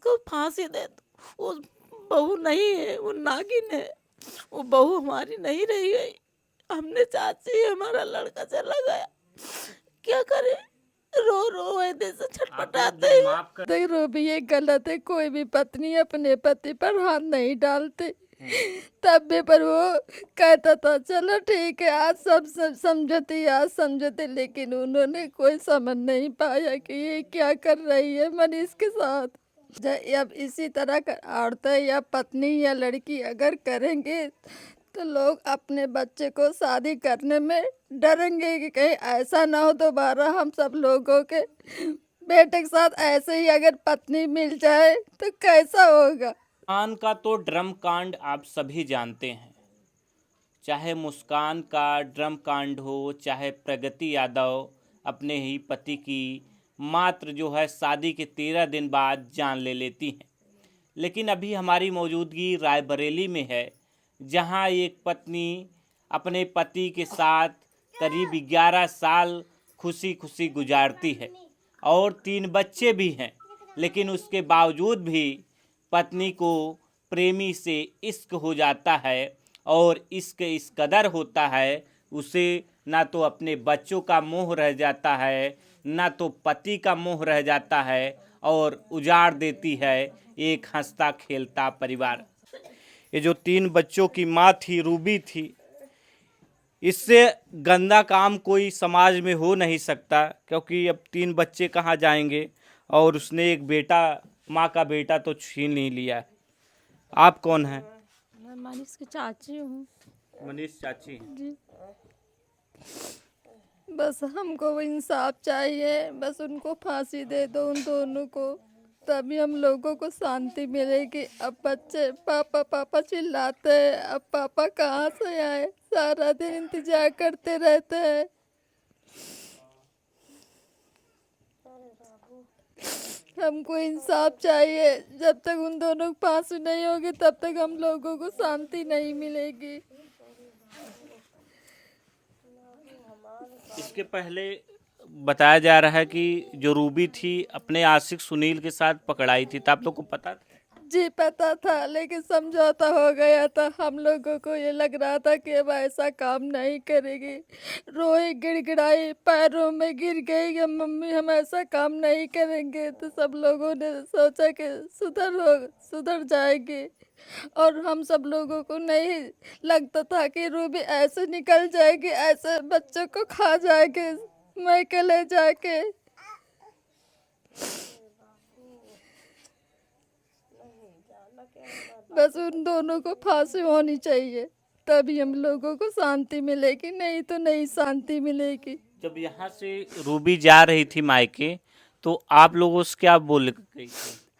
उसको फांसी दे दो। वो बहू नहीं है, वो नागिन है, वो बहू हमारी नहीं रही गई। हमने चाची, हमारा लड़का चला गया, क्या करे, रो रो ऐसे से छटपटाते हैं। देख रूबी, ये गलत है, कोई भी पत्नी अपने पति पर हाथ नहीं डालते। तब भी पर वो कहता था चलो ठीक है, आज सब समझती, आज समझती, लेकिन उन्होंने कोई समझ नहीं पाया कि ये क्या कर रही है मनीष के साथ। अब इसी तरह औरतें या पत्नी या लड़की अगर करेंगे तो लोग अपने बच्चे को शादी करने में डरेंगे कि कहीं ऐसा ना हो दोबारा हम सब लोगों के बेटे के साथ ऐसे ही अगर पत्नी मिल जाए तो कैसा होगा। मुस्कान का तो ड्रम कांड आप सभी जानते हैं, चाहे मुस्कान का ड्रम कांड हो, चाहे प्रगति यादव अपने ही पति की मात्र जो है शादी के 13 दिन बाद जान ले लेती हैं। लेकिन अभी हमारी मौजूदगी रायबरेली में है, जहां एक पत्नी अपने पति के साथ करीब 11 साल खुशी खुशी गुजारती है और 3 बच्चे भी हैं, लेकिन उसके बावजूद भी पत्नी को प्रेमी से इश्क हो जाता है और इश्क इस कदर होता है, उसे ना तो अपने बच्चों का मोह रह जाता है, ना तो पति का मोह रह जाता है और उजाड़ देती है एक हंसता खेलता परिवार। ये जो 3 बच्चों की माँ थी, रूबी थी, इससे गंदा काम कोई समाज में हो नहीं सकता, क्योंकि अब 3 बच्चे कहाँ जाएंगे और उसने एक बेटा, माँ का बेटा तो छीन नहीं लिया। आप कौन हैं? मैं मनीष की चाची हूँ। मनीष चाची हैं। जी, बस हमको वो इंसाफ चाहिए, बस उनको फांसी दे दो उन दोनों को, तभी हम लोगों को शांति मिलेगी। अब बच्चे पापा पापा चिल्लाते हैं, अब पापा कहाँ से आए, सारा दिन इंतजार करते रहते हैं। हमको इंसाफ चाहिए, जब तक उन दोनों को फांसी नहीं होगी तब तक हम लोगों को शांति नहीं मिलेगी। इसके पहले बताया जा रहा है कि जो रूबी थी अपने आशिक सुनील के साथ पकड़ाई थी, तो आप लोग को पता था? जी पता था, लेकिन समझौता हो गया था। हम लोगों को ये लग रहा था कि अब ऐसा काम नहीं करेगी। रोई गिड़गिड़ाई, पैरों में गिर गई कि मम्मी हम ऐसा काम नहीं करेंगे, तो सब लोगों ने सोचा कि सुधर जाएगी। और हम सब लोगों को नहीं लगता था कि रूबी ऐसे निकल जाएगी, ऐसे बच्चों को खा जाएगी मैके ले जाके। बस उन दोनों को फांसी होनी चाहिए, तभी हम लोगों को शांति मिलेगी, नहीं तो नहीं शांति मिलेगी। जब यहाँ से रूबी जा रही थी मायके, तो आप लोगों से क्या बोल गई थी?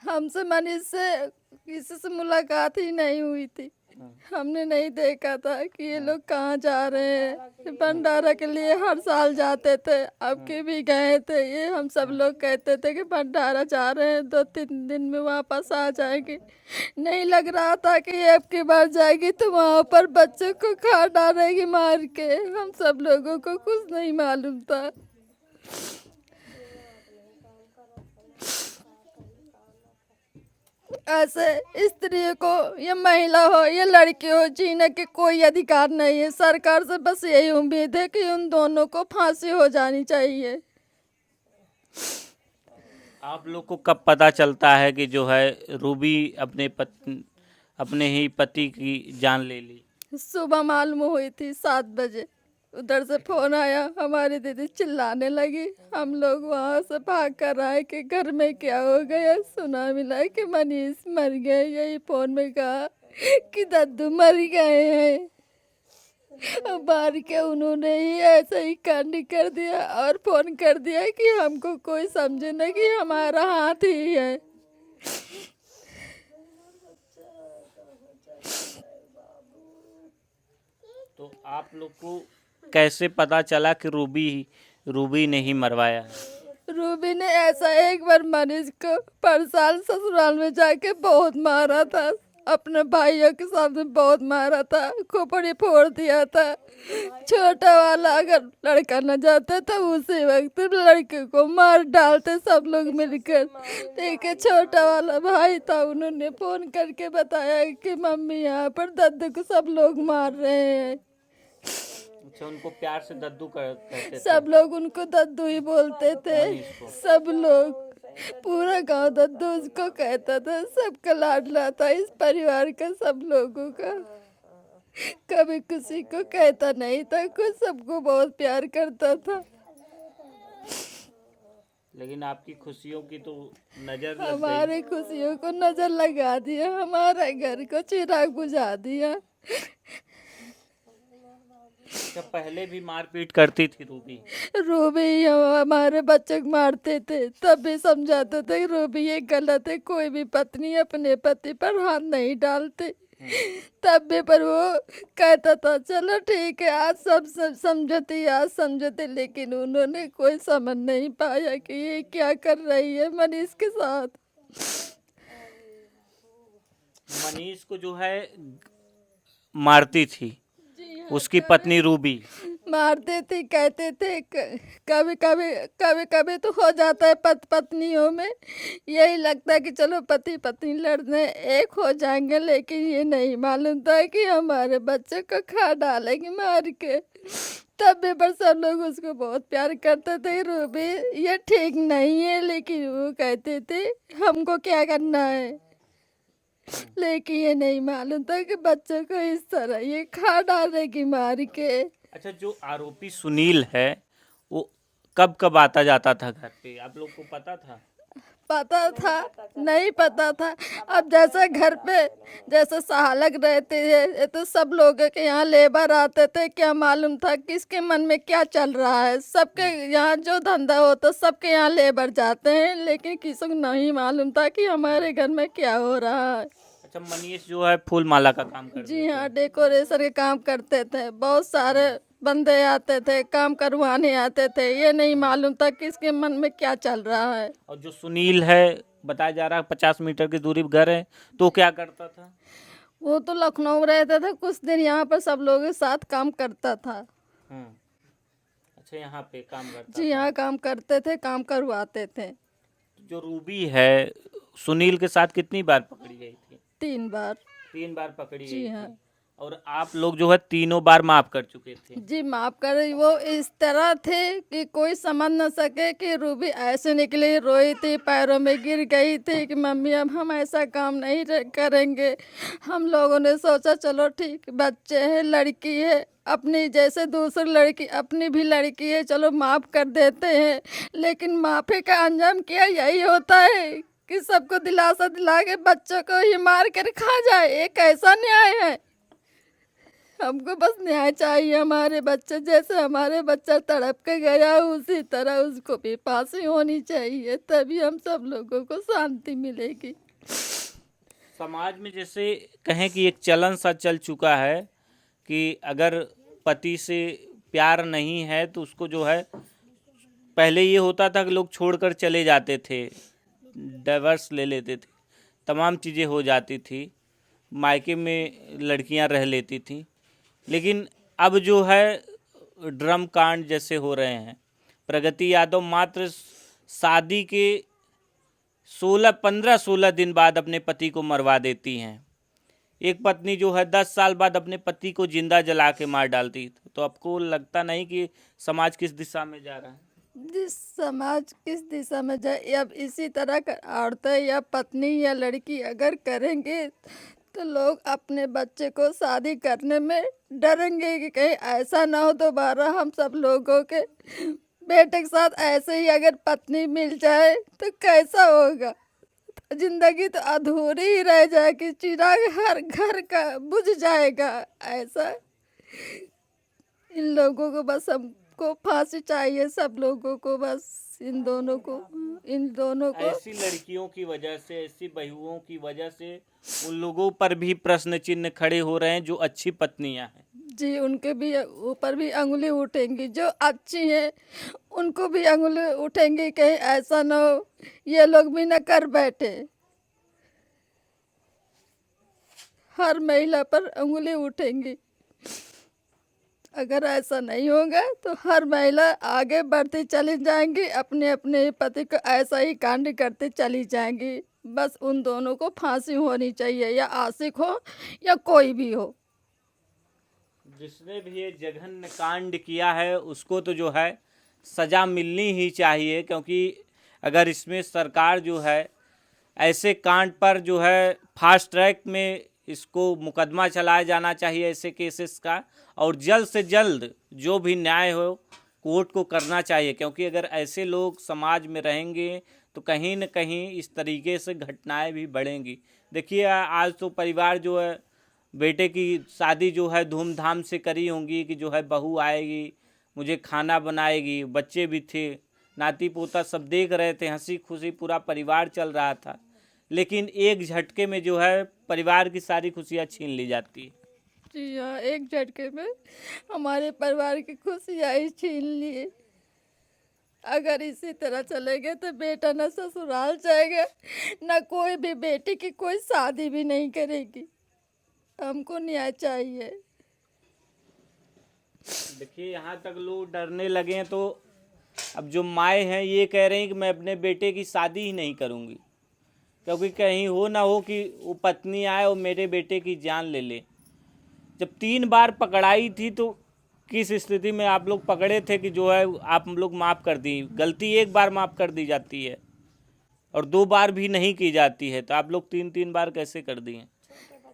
हमसे मनीष से किसी से मुलाकात ही नहीं हुई थी। हमने नहीं देखा था कि ये लोग कहाँ जा रहे हैं। भंडारा के लिए हर साल जाते थे, अब के भी गए थे। ये हम सब लोग कहते थे कि भंडारा जा रहे हैं, 2-3 दिन में वापस आ जाएंगे। नहीं लग रहा था कि अब की बार जाएगी तो वहाँ पर बच्चों को खा डालेगी मार के। हम सब लोगों को कुछ नहीं मालूम था। ऐसे स्त्री को या महिला हो या लड़की हो, जीने के कोई अधिकार नहीं है। सरकार से बस यही उम्मीद है कि उन दोनों को फांसी हो जानी चाहिए। आप लोग को कब पता चलता है कि जो है रूबी अपने ही पति की जान ले ली? सुबह मालूम हुई थी 7 बजे। उधर से फोन आया, हमारी दीदी चिल्लाने लगी। हम लोग वहाँ से भाग कर आए कि घर में क्या हो गया। सुना मिला कि मनीष मर गए। यही फोन में कहा कि दद्दू मर गए हैं। मार के उन्होंने ही ऐसे ही कांड कर दिया और फोन कर दिया कि हमको कोई समझे ना कि हमारा हाथ ही है। तो आप लोग को कैसे पता चला कि रूबी ने ही मरवाया है? रूबी ने ऐसा एक बार मनीष को पर साल ससुराल में जाके बहुत मारा था अपने भाइयों के सामने बहुत मारा था, खोपड़ी फोड़ दिया था। छोटा वाला अगर लड़का न जाता तो उसी वक्त लड़के को मार डालते सब लोग मिलकर। देखिए छोटा वाला भाई था, उन्होंने फोन करके बताया कि मम्मी यहाँ पर दद्दू को सब लोग मार रहे हैं। अच्छा, उनको प्यार से दद्दू कहते थे सब लोग उनको दद्दू ही बोलते थे, मनीष को। सब लोग, पूरा गांव दद्दू उसको कहता था। सबका लाडला था इस परिवार का, सब लोगों का। कभी किसी को कहता नहीं था, कुछ सबको बहुत प्यार करता था। लेकिन आपकी खुशियों की तो नजर लग गई। हमारे खुशियों को नजर लगा दिया, हमारे घर को चिराग बुझा दिया। अच्छा, पहले भी मारपीट करती थी रूबी? रूबी हमारे बच्चे को मारते थे, तब भी समझाते थे रूबी ये गलत है, कोई भी पत्नी अपने पति पर हाथ नहीं डालते। तब भी पर वो कहता था चलो ठीक है, आज सब समझते, लेकिन उन्होंने कोई समझ नहीं पाया कि ये क्या कर रही है मनीष के साथ। मनीष को जो है मारती थी उसकी पत्नी रूबी। मारते थे, कहते थे कभी कभी तो हो जाता है पत्नियों में, यही लगता है कि चलो पति पत्नी लड़ने एक हो जाएंगे, लेकिन ये नहीं मालूम था कि हमारे बच्चे को खा डालेंगे मार के। तब भी पर सब लोग उसको बहुत प्यार करते थे। रूबी ये ठीक नहीं है, लेकिन वो कहते थे हमको क्या करना है, लेकिन ये नहीं मालूम था कि बच्चे को इस तरह ये खा डालेगी मार के। अच्छा, जो आरोपी सुनील है वो कब कब आता जाता था घर पे, आप लोग को पता था? पता था, नहीं पता था। अब जैसे घर पे जैसे सहालक रहते हैं तो सब लोग के यहाँ लेबर आते थे, क्या मालूम था किसके मन में क्या चल रहा है। सबके यहाँ जो धंधा होता सबके यहाँ लेबर जाते हैं, लेकिन किसी को नहीं मालूम था कि हमारे घर में क्या हो रहा है। अच्छा, मनीष जो है फूल माला का काम करते जी हाँ, डेकोरेशन के काम करते थे। बहुत सारे बंदे आते थे, काम करवाने आते थे, ये नहीं मालूम था किसके मन में क्या चल रहा है। और जो सुनील है बताया जा रहा है 50 मीटर की दूरी पे घर है, तो क्या करता था? वो तो लखनऊ रहता था, कुछ दिन यहाँ पर सब लोगों के साथ काम करता था। अच्छा, यहाँ पे काम करता जी था। हाँ, काम करते थे, काम करवाते थे। जो रूबी है सुनील के साथ कितनी बार पकड़ी गई थी? 3 बार। 3 बार पकड़ी जी गई हाँ। थी। और आप लोग जो है तीनों बार माफ कर चुके थे। जी माफ कर, वो इस तरह थे कि कोई समझ न सके कि रूबी ऐसे निकली, रोई थी, पैरों में गिर गई थी कि मम्मी अब हम ऐसा काम नहीं करेंगे। हम लोगों ने सोचा चलो ठीक, बच्चे हैं, लड़की है, अपनी जैसे दूसरी लड़की अपनी भी लड़की है, चलो माफ कर देते हैं। लेकिन माफी का अंजाम क्या यही होता है कि सबको दिलासा दिला के बच्चों को ही मार कर खा जाए। ये कैसा न्याय है? हमको बस न्याय चाहिए। हमारे बच्चे जैसे हमारे बच्चा तड़प के गया उसी तरह उसको भी फांसी होनी चाहिए, तभी हम सब लोगों को शांति मिलेगी। समाज में जैसे कहें कि एक चलन सा चल चुका है कि अगर पति से प्यार नहीं है तो उसको जो है, पहले ये होता था कि लोग छोड़कर चले जाते थे, डाइवर्स ले लेते थे, तमाम चीज़ें हो जाती थी, मायके में लड़कियां रह लेती थी। लेकिन अब जो है ड्रम कांड जैसे हो रहे हैं। प्रगति यादव मात्र शादी के 15-16 दिन बाद अपने पति को मरवा देती हैं। एक पत्नी जो है 10 साल बाद अपने पति को जिंदा जला के मार डालती। तो आपको लगता नहीं कि समाज किस दिशा में जा रहा है? जिस समाज किस दिशा में जाए, अब इसी तरह का औरतें या पत्नी या लड़की अगर करेंगे तो लोग अपने बच्चे को शादी करने में डरेंगे कि कहीं ऐसा ना हो दोबारा हम सब लोगों के बेटे के साथ ऐसे ही अगर पत्नी मिल जाए तो कैसा होगा। जिंदगी तो अधूरी ही रह जाएगी, चिराग हर घर का बुझ जाएगा। ऐसा इन लोगों को बस हमको फांसी चाहिए, सब लोगों को, बस इन दोनों को। ऐसी लड़कियों की वजह से, ऐसी बहुओं की वजह से उन लोगों पर भी प्रश्न चिन्ह खड़े हो रहे हैं जो अच्छी पत्नियां हैं। जी, उनके भी ऊपर भी अंगुली उठेंगी, जो अच्छी हैं उनको भी अंगुली उठेंगी, कहीं ऐसा ना हो ये लोग भी न कर बैठे। हर महिला पर उंगली उठेंगी। अगर ऐसा नहीं होगा तो हर महिला आगे बढ़ती चली जाएंगी, अपने अपने पति को ऐसा ही कांड करते चली जाएंगी। बस उन दोनों को फांसी होनी चाहिए, या आशिक हो या कोई भी हो। जिसने भी ये जघन्य कांड किया है उसको तो जो है सज़ा मिलनी ही चाहिए, क्योंकि अगर इसमें सरकार जो है ऐसे कांड पर जो है फास्ट ट्रैक में इसको मुकदमा चलाया जाना चाहिए ऐसे केसेस का, और जल्द से जल्द जो भी न्याय हो कोर्ट को करना चाहिए, क्योंकि अगर ऐसे लोग समाज में रहेंगे तो कहीं न कहीं इस तरीके से घटनाएं भी बढ़ेंगी। देखिए आज तो परिवार जो है बेटे की शादी जो है धूमधाम से करी होंगी कि जो है बहू आएगी, मुझे खाना बनाएगी, बच्चे भी थे, नाती पोता सब देख रहे थे, हंसी खुशी पूरा परिवार चल रहा था, लेकिन एक झटके में जो है परिवार की सारी खुशियाँ छीन ली जाती है। जी हाँ, एक झटके में हमारे परिवार की खुशियाँ ही छीन लिए। अगर इसी तरह चलेंगे तो बेटा न ससुराल जाएगा, न कोई भी बेटी की कोई शादी भी नहीं करेगी। हमको न्याय चाहिए। देखिए यहाँ तक लोग डरने लगे हैं, तो अब जो माएँ हैं ये कह रही हैं कि मैं अपने बेटे की शादी ही नहीं करूँगी, क्योंकि कहीं हो ना हो कि वो पत्नी आए और मेरे बेटे की जान ले ले। जब 3 बार पकड़ाई थी तो किस स्थिति में आप लोग पकड़े थे कि जो है आप लोग माफ़ कर दी? गलती एक बार माफ़ कर दी जाती है और 2 बार भी नहीं की जाती है, तो आप लोग 3-3 बार कैसे कर दिए?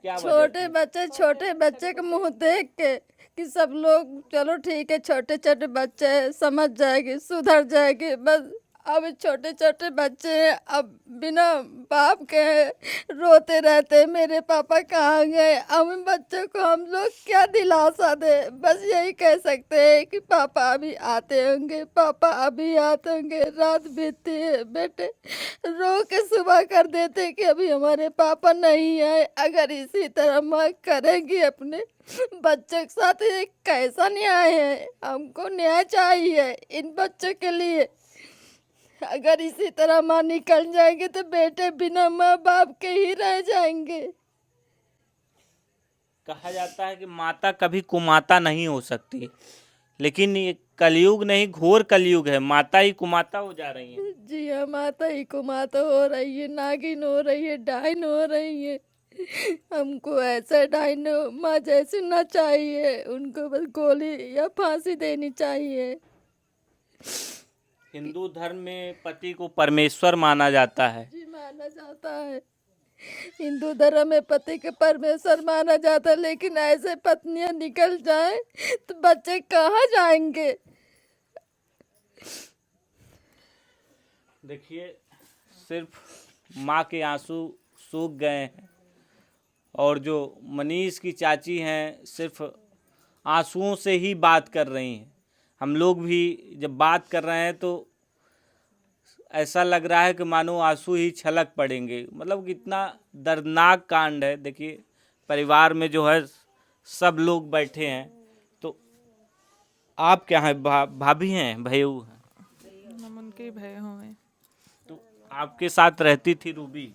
क्या छोटे बच्चे का मुंह देख के कि सब लोग चलो ठीक है, छोटे छोटे बच्चे हैं, समझ जाएगी, सुधर जाएगी। बस अब छोटे छोटे बच्चे हैं, अब बिना बाप के रोते रहते, मेरे पापा कहाँ गए। अब इन बच्चों को हम लोग क्या दिलासा दे? बस यही कह सकते हैं कि पापा अभी आते होंगे, पापा अभी आते होंगे। रात बीतती है, बेटे रो के सुबह कर देते कि अभी हमारे पापा नहीं आए। अगर इसी तरह माँ करेगी अपने बच्चों के साथ, ये कैसा न्याय है? हमको न्याय चाहिए इन बच्चों के लिए। अगर इसी तरह माँ निकल जाएंगे तो बेटे बिना माँ बाप के ही रह जाएंगे। कहा जाता है कि माता कभी कुमाता नहीं हो सकती, लेकिन ये कलयुग नहीं, घोर कलयुग है, माता ही कुमाता हो जा रही है। जी हाँ, माता ही कुमाता हो रही है, नागिन हो रही है, डाइन हो रही है। हमको ऐसा डाइन माँ जैसे ना चाहिए, उनको बस गोली या फांसी देनी चाहिए। हिंदू धर्म में पति को परमेश्वर माना जाता है। जी माना जाता है, हिंदू धर्म में पति के परमेश्वर माना जाता है, लेकिन ऐसे पत्नियां निकल जाए तो बच्चे कहाँ जाएंगे? देखिए सिर्फ माँ के आंसू सूख गए हैं, और जो मनीष की चाची हैं सिर्फ आंसुओं से ही बात कर रही हैं। हम लोग भी जब बात कर रहे हैं तो ऐसा लग रहा है कि मानो आंसू ही छलक पड़ेंगे। मतलब कितना दर्दनाक कांड है। देखिए परिवार में जो है सब लोग बैठे हैं। तो आप क्या हैं? भाभी हैं, भैया हैं? हम उनके भय हुए। तो आपके साथ रहती थी रूबी?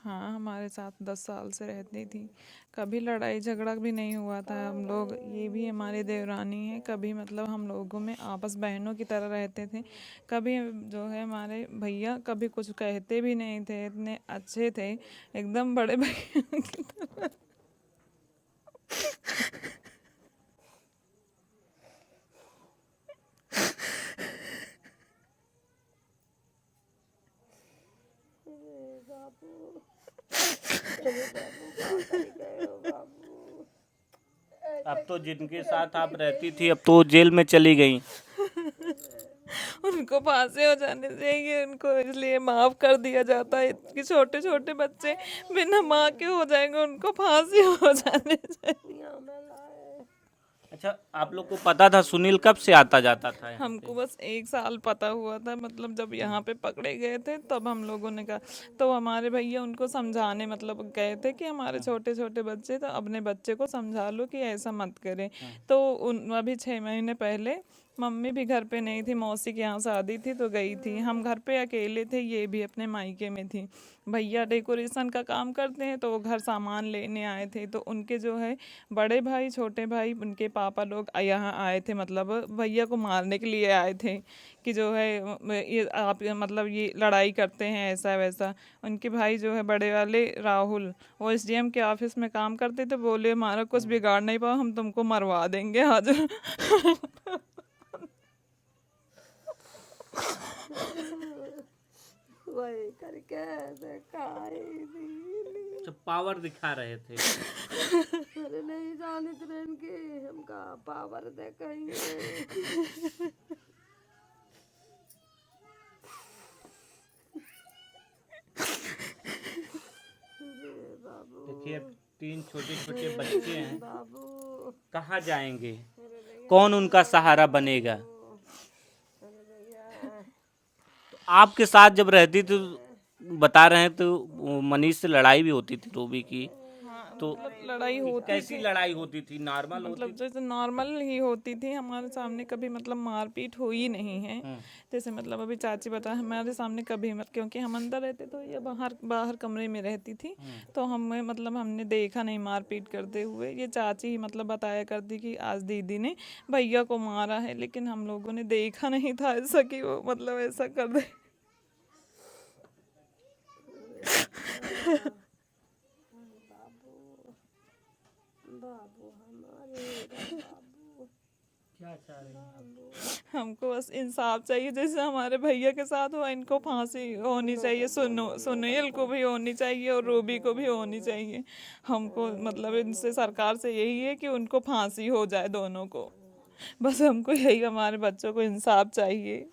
हाँ, हमारे साथ 10 साल से रहती थी। कभी लड़ाई झगड़ा भी नहीं हुआ था। हम लोग, ये भी हमारी देवरानी है, कभी मतलब हम लोगों में आपस बहनों की तरह रहते थे। कभी जो है हमारे भैया कभी कुछ कहते भी नहीं थे, इतने अच्छे थे, एकदम बड़े भैया की तरह। अब तो जिनके साथ आप रहती थी अब तो जेल में चली गई। उनको फांसी हो जाने चाहिए, उनको इसलिए माफ़ कर दिया जाता है कि छोटे छोटे बच्चे बिना माँ के हो जाएंगे, उनको फांसी हो जाने चाहिए। अच्छा, आप लोग को पता था सुनील कब से आता जाता था यहाँ हमको पे? बस 1 साल पता हुआ था, मतलब जब यहाँ पे पकड़े गए थे तब हम लोगों ने कहा, तो हमारे भैया उनको समझाने मतलब गए थे कि हमारे छोटे छोटे बच्चे, तो अपने बच्चे को समझा लो कि ऐसा मत करें। तो उन अभी 6 महीने पहले मम्मी भी घर पे नहीं थी, मौसी के यहाँ शादी थी तो गई थी। हम घर पे अकेले थे, ये भी अपने मायके में थी। भैया डेकोरेशन का काम करते हैं तो वो घर सामान लेने आए थे, तो उनके जो है बड़े भाई छोटे भाई उनके पापा लोग यहाँ आए थे, मतलब भैया को मारने के लिए आए थे कि जो है ये आप मतलब ये लड़ाई करते हैं ऐसा वैसा। उनके भाई जो है बड़े वाले राहुल, वो एसडीएम के ऑफिस में काम करते थे, बोले हमारा कुछ बिगाड़ नहीं पाओ, हम तुमको मरवा देंगे आज। वही करके दिखाई दी। तो पावर दिखा रहे थे। अरे नहीं जाने ट्रेन के हम कहाँ पावर देखेंगे। देखिए अब 3 छोटे छोटे बच्चे हैं, बाबू कहाँ जाएंगे, कौन उनका सहारा बनेगा। तो आपके साथ जब रहती तो बता रहे हैं तो वो मनीष से लड़ाई भी होती थी रूबी की, तो मतलब लड़ाई होती कैसी लड़ाई होती थी, नॉर्मल होती मतलब जैसे नॉर्मल ही होती थी, हमारे सामने कभी मतलब मारपीट हुई नहीं है। जैसे मतलब अभी चाची बता हमारे सामने कभी मत, क्योंकि हम अंदर रहते तो ये बाहर बाहर कमरे में रहती थी, तो हमें मतलब हमने देखा नहीं मारपीट करते हुए। ये चाची ही मतलब बताया करती कि आज दीदी ने भैया को मारा है, लेकिन हम लोगों ने देखा नहीं था ऐसा कि वो मतलब ऐसा कर दे। क्या चाह रही हैं? हमको बस इंसाफ चाहिए, जैसे हमारे भैया के साथ हुआ, इनको फांसी होनी चाहिए, सुनील को भी होनी चाहिए और रूबी को भी होनी चाहिए। हमको मतलब इनसे सरकार से यही है कि उनको फांसी हो जाए दोनों को। बस हमको यही, हमारे बच्चों को इंसाफ चाहिए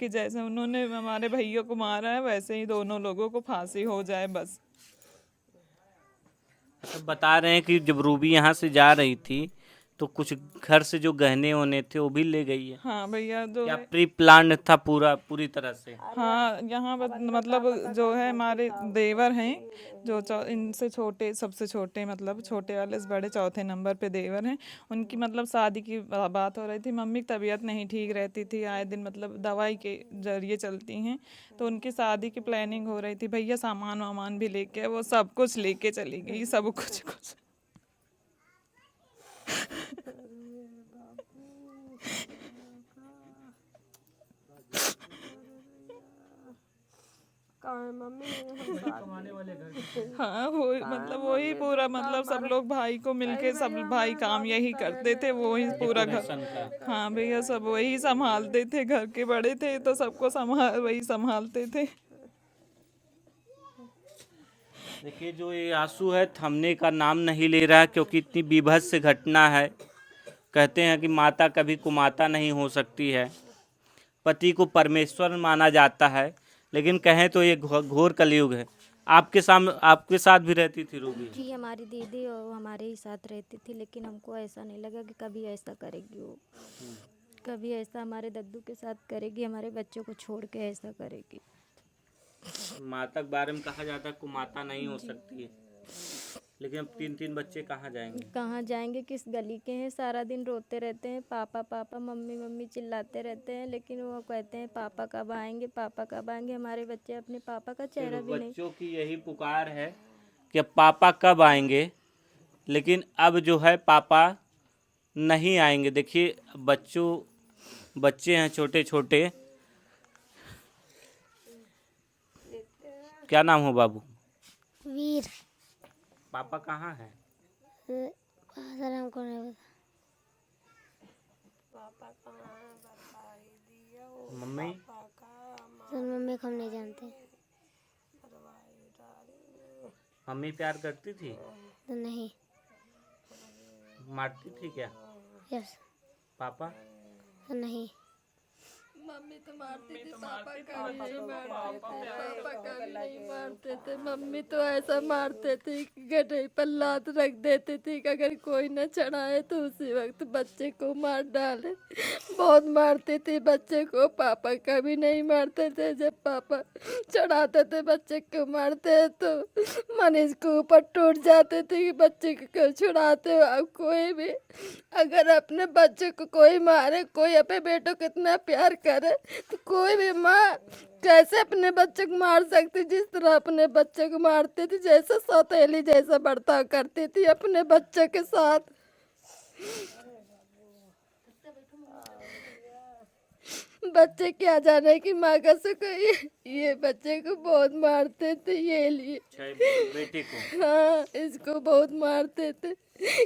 कि जैसे उन्होंने हमारे भैया को मारा है वैसे ही दोनों लोगों को फांसी हो जाए बस। अच्छा, बता रहे हैं कि जब रूबी यहाँ से जा रही थी तो कुछ घर से जो गहने होने थे वो भी ले गई है, हाँ भैया जो या है, प्री प्लान था पूरी तरह से। हाँ यहाँ मतलब जो है हमारे देवर हैं जो इनसे छोटे, सबसे छोटे मतलब छोटे वाले से बड़े चौथे नंबर पे देवर हैं, उनकी मतलब शादी की बात हो रही थी। मम्मी की तबीयत नहीं ठीक रहती थी, आए दिन मतलब दवाई के जरिए चलती हैं, तो उनकी शादी की प्लानिंग हो रही थी। भैया सामान वामान भी लेके, वो सब कुछ लेके चली गई, सब कुछ कुछ। कहाँ है मम्मी? हाँ वो मतलब वही पूरा मतलब सब लोग भाई को मिलके सब भाई काम यही करते थे, वो ही पूरा घर। डेकोरेशन का। हाँ भैया सब वही संभालते थे, घर के बड़े थे तो सबको वही संभालते थे। देखिए जो ये आंसू है थमने का नाम नहीं ले रहा, क्योंकि इतनी बीभत्स घटना है। कहते हैं कि माता कभी कुमाता नहीं हो सकती है, पति को परमेश्वर माना जाता है, लेकिन कहें तो ये घोर कलयुग है। आपके साथ भी रहती थी रूबी? जी हमारी दीदी और हमारे ही साथ रहती थी, लेकिन हमको ऐसा नहीं लगा कि कभी ऐसा करेगी वो, कभी ऐसा हमारे दद्दू के साथ करेगी, हमारे बच्चों को छोड़ के ऐसा करेगी। माता के बारे में कहा जाता है कुमाता नहीं हो सकती है, लेकिन अब 3 बच्चे कहाँ जाएंगे? कहाँ जाएंगे, किस गली के हैं, सारा दिन रोते रहते हैं, पापा पापा मम्मी मम्मी चिल्लाते रहते हैं, लेकिन वो कहते हैं पापा कब आएंगे, पापा कब आएंगे। हमारे बच्चे अपने पापा का चेहरा भी नहीं। बच्चों की यही पुकार है कि अब पापा कब आएंगे, लेकिन अब जो है पापा नहीं आएंगे। देखिए बच्चे हैं छोटे छोटे। क्या नाम हो बाबू? वीर। पापा कहाँ हैं? सर हमको नहीं मम्मी? सर मम्मी को हम नहीं जानते। मम्मी प्यार करती थी? तो नहीं। मारती थी क्या? यस। पापा? तो नहीं। मम्मी तो मारती थी, पापा का भी नहीं मारते थे, पापा का भी नहीं मारते थे। मम्मी तो ऐसा मारते थे कि गड्ढे पर लात रख देती थी कि अगर कोई न चढ़ाए तो उसी वक्त बच्चे को मार डाले। बहुत मारती थी बच्चे को, पापा का भी नहीं मारते थे। जब पापा चढ़ाते थे बच्चे को मारते तो मनीष के ऊपर टूट जाते थे कि बच्चे को क्यों छुड़ाते हो। अब कोई भी अगर अपने बच्चे को कोई मारे, कोई अपने बेटों को इतना प्यार करे तो कोई भी माँ कैसे अपने बच्चे को मार सकती। जिस तरह अपने बच्चे को मारती थी, जैसे सौतेली जैसा बर्ताव करती थी अपने बच्चे के साथ। बच्चे क्या जाने कि माँ का सुख। ये बच्चे को बहुत मारते थे, ये लिए बेटे को। हाँ, इसको बहुत मारते थे।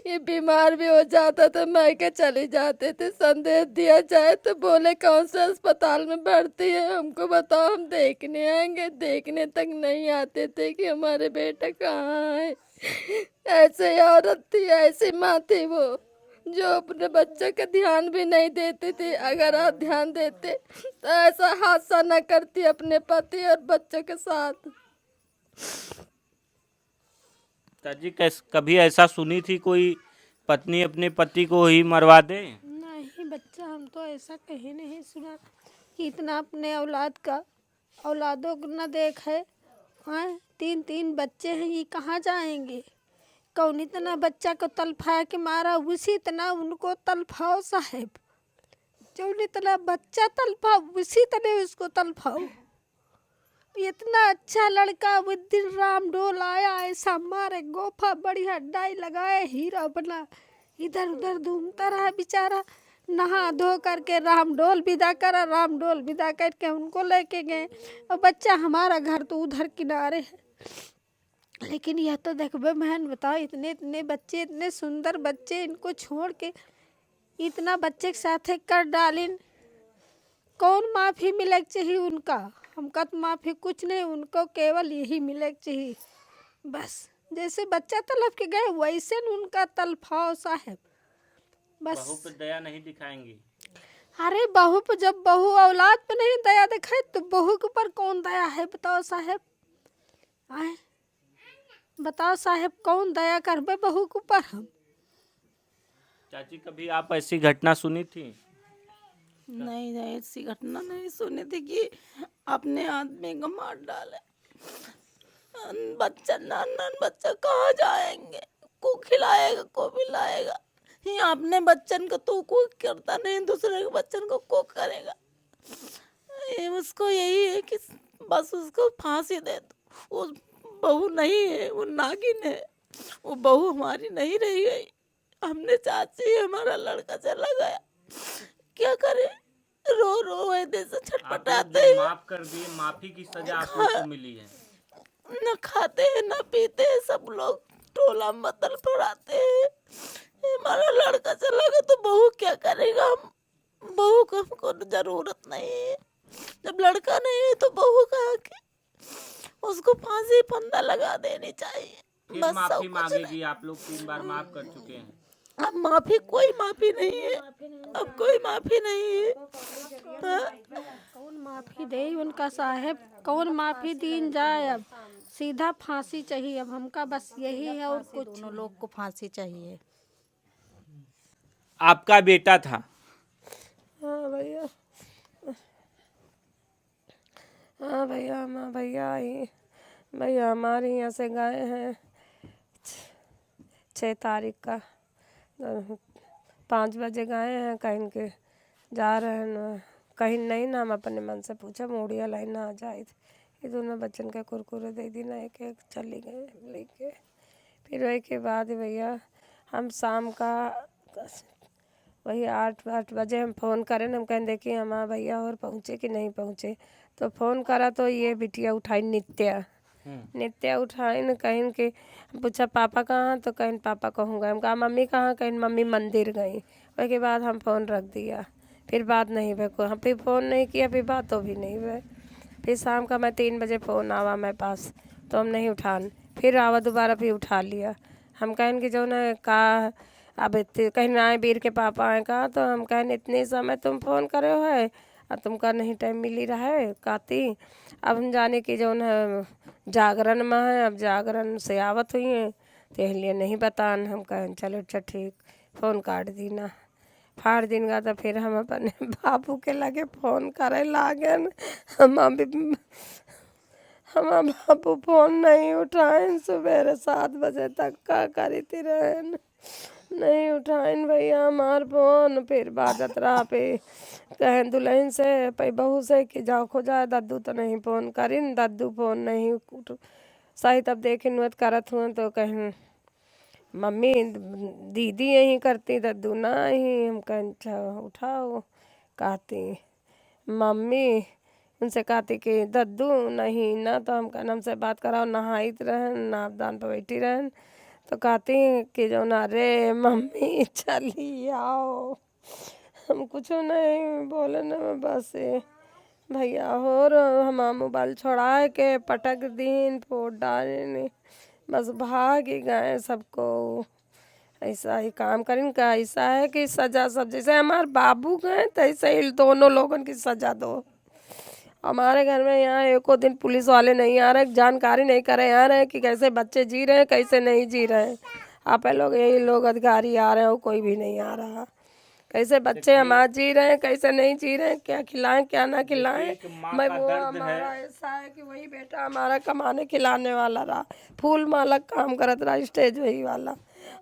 ये बीमार भी हो जाता था, मायके चले जाते थे। संदेश दिया जाए तो बोले कौन से अस्पताल में भर्ती है, हमको बताओ, हम देखने आएंगे। देखने तक नहीं आते थे कि हमारे बेटा कहाँ है। ऐसे औरत थी, ऐसी माँ थी वो, जो अपने बच्चे का ध्यान भी नहीं देती थी। अगर आप ध्यान देते तो ऐसा हादसा न करती अपने पति और बच्चों के साथ। जी कभी ऐसा सुनी थी कोई पत्नी अपने पति को ही मरवा दे? नहीं बच्चा, हम तो ऐसा कहीं नहीं सुना कि इतना अपने औलादों को न देखे। हाँ, 3 बच्चे हैं, ये कहाँ जाएंगे? कौन इतना बच्चा को तलफा के मारा, उसी इतना उनको तलफाओ साहेब। जो इतना बच्चा तलफा उसी तरह उसको तलफाओ। इतना अच्छा लड़का, वो दिन राम डोल आया, ऐसा मारे गोफा बढ़िया डाई लगाए, हीरा बना, इधर उधर घूमता रहा बेचारा। नहा धो करके राम डोल विदा करा, राम डोल विदा करके उनको लेके गए। और बच्चा हमारा घर तो उधर किनारे है। लेकिन यह तो देखबे बहन, बताओ, इतने इतने बच्चे, इतने सुंदर बच्चे, इनको छोड़ के इतना बच्चे के साथ कर डालिन। कौन माफ़ी मिले चाहिए उनका? हमका तो माफ़ी कुछ नहीं, उनको केवल यही मिले चाहिए बस। जैसे बच्चा तलफ के गए वैसे न उनका तलफाओ साहब बस। बहू पे दया नहीं दिखाएंगी? अरे बहू पे, जब बहू औलाद पे नहीं दया दिखाए तो बहू के ऊपर कौन दया है? बताओ साहब, आए बताओ साहब, कौन दया करबे बहू के ऊपर हम? चाची कभी आप ऐसी घटना सुनी थी? नहीं, ऐसी घटना नहीं सुनी थी कि अपने आदमी को मार डाले। बच्चा नान बच्चा कहाँ जाएंगे? को खिलाएगा, को पिलाएगा? ये अपने बच्चन को तो कोई करता नहीं, दूसरे के बच्चन को करेगा? ये उसको यही है कि बस उसको फांसी दे दो। वो बहू नहीं है, वो नागिन है। वो बहू हमारी नहीं रही गई। हमने चाची, हमारा लड़का चला गया, क्या करे? रो रो ऐसे छटपटाते हैं। माफ कर दिए, माफी की सजा आप लोग को मिली है। न खाते हैं न पीते हैं, सब लोग टोला मतल पड़ाते हैं। हमारा लड़का चला गया तो बहू क्या करेगा? हम बहू को हमको जरूरत नहीं है। जब लड़का नहीं है तो बहू कहाँ की? उसको फांसी फंदा लगा देनी चाहिए बस। माफी मांगेगी? आप लोग 3 बार माफ कर चुके हैं। अब माफी, कोई माफी नहीं है, अब कोई माफी नहीं है। कौन माफी दे उनका साहेब? कौन माफी दीन जाए? अब सीधा फांसी चाहिए अब हमका, बस यही है और कुछ। दोनों लोग को फांसी चाहिए। आपका बेटा था? हाँ भैया, हाँ भैया, हाँ भैया, भैया हमारे यहाँ से गए हैं 6 तारीख का, 5 बजे गए हैं। कहीं के जा रहे हैं ना, कहीं नहीं ना, हम अपने मन से पूछा मूड़िया लाइन ना आ जाए। ये दोनों बच्चन के कुरकुरे दे दी ना, एक एक चली गए लेके। फिर वही के बाद भैया हम शाम का वही 8 बजे हम फ़ोन करें, हम कहें देखिए हमारा भैया और पहुँचे कि नहीं पहुँचे। तो फ़ोन करा तो ये बिटिया उठाई, नित्या उठाई न, कहीं के पूछा पापा कहाँ? तो कहीं पापा कहूँगा। हम कहा मम्मी कहाँ? कहीं मम्मी मंदिर गई। उसके बाद हम फ़ोन रख दिया, फिर बात नहीं भे को, हम फिर फ़ोन नहीं किया, फिर बातों भी नहीं भे। फिर शाम का मैं 3 बजे फ़ोन आवा मेरे पास, तो हम नहीं उठान, फिर आवा दोबारा, फिर उठा लिया। हम कहें कि जो न का अब कहीं आए वीर के पापा आए कहा, तो हम कहें इतने समय तुम फ़ोन करे हो है, और तुमका नहीं टाइम मिल ही रहा है काती। अब हम जाने की जो है जागरण में है, अब जागरण से आवत हुई हैं तो इसलिए नहीं बतान। हम कहें चलो अच्छा ठीक, फ़ोन काट दी ना। फाड़ दिन का तो फिर हम अपने बाबू के लगे फ़ोन करे लागन। हम बाबू फ़ोन नहीं उठाएं, सवेरे 7 बजे तक का करी थी रहन, नहीं उठाइन भैया हमार फ़ोन। फिर बाजत रहा पे कहें दुल्हन से पे बहू से कि जाओ खो जाए, दद्दू तो नहीं फ़ोन करिन, दद्दू फ़ोन नहीं सही। तब देखिन नुत करत हुआ तो कहें मम्मी दीदी यहीं करती, दद्दू ना ही। हम कहें अच्छा उठाओ। कहती मम्मी उनसे कहती कि दद्दू नहीं ना, तो हम कहना हमसे बात कराओ, नहाइत रहन नापदान पर बैठी रहन। तो कहती कि जो ना रे मम्मी चली आओ। हम कुछ नहीं बोले न, बस भैया हो हम मोबाइल छोड़ा के पटक दीन फोड़ डाले, बस भाग ही गए सबको। ऐसा ही काम करें का, ऐसा है कि सजा सब जैसे हमारे बाबू गए तैसे ही दोनों लोगों की सजा दो। हमारे घर में यहाँ एको दिन पुलिस वाले नहीं आ रहे, जानकारी नहीं करे आ रहे कि कैसे बच्चे जी रहे हैं कैसे नहीं जी रहे हैं। आप लोग यही लोग अधिकारी आ रहे हैं, कोई भी नहीं आ रहा। कैसे बच्चे हमारे जी रहे हैं कैसे नहीं जी रहे हैं, क्या खिलाएं क्या ना खिलाएं। मैं वो हमारा ऐसा है कि वही बेटा हमारा कमाने खिलाने वाला रहा, फूल माला काम करत रहा स्टेज वही वाला,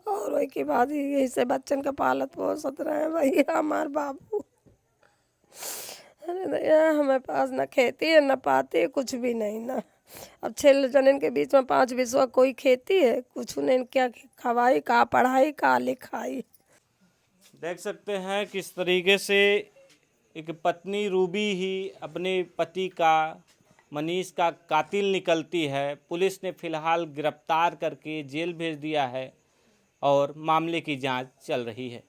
और वही के बाद यही से बच्चन का पालत पोसत रहे वही हमारे बाबू। अरे भैया हमारे पास न खेती है न पाती है, कुछ भी नहीं ना। अब 6 जनन के बीच में 5 बिसवा कोई खेती है, कुछ नहीं। क्या खवाई का पढ़ाई का लिखाई। देख सकते हैं किस तरीके से एक पत्नी रूबी ही अपने पति का, मनीष का कातिल निकलती है। पुलिस ने फिलहाल गिरफ्तार करके जेल भेज दिया है और मामले की जांच चल रही है।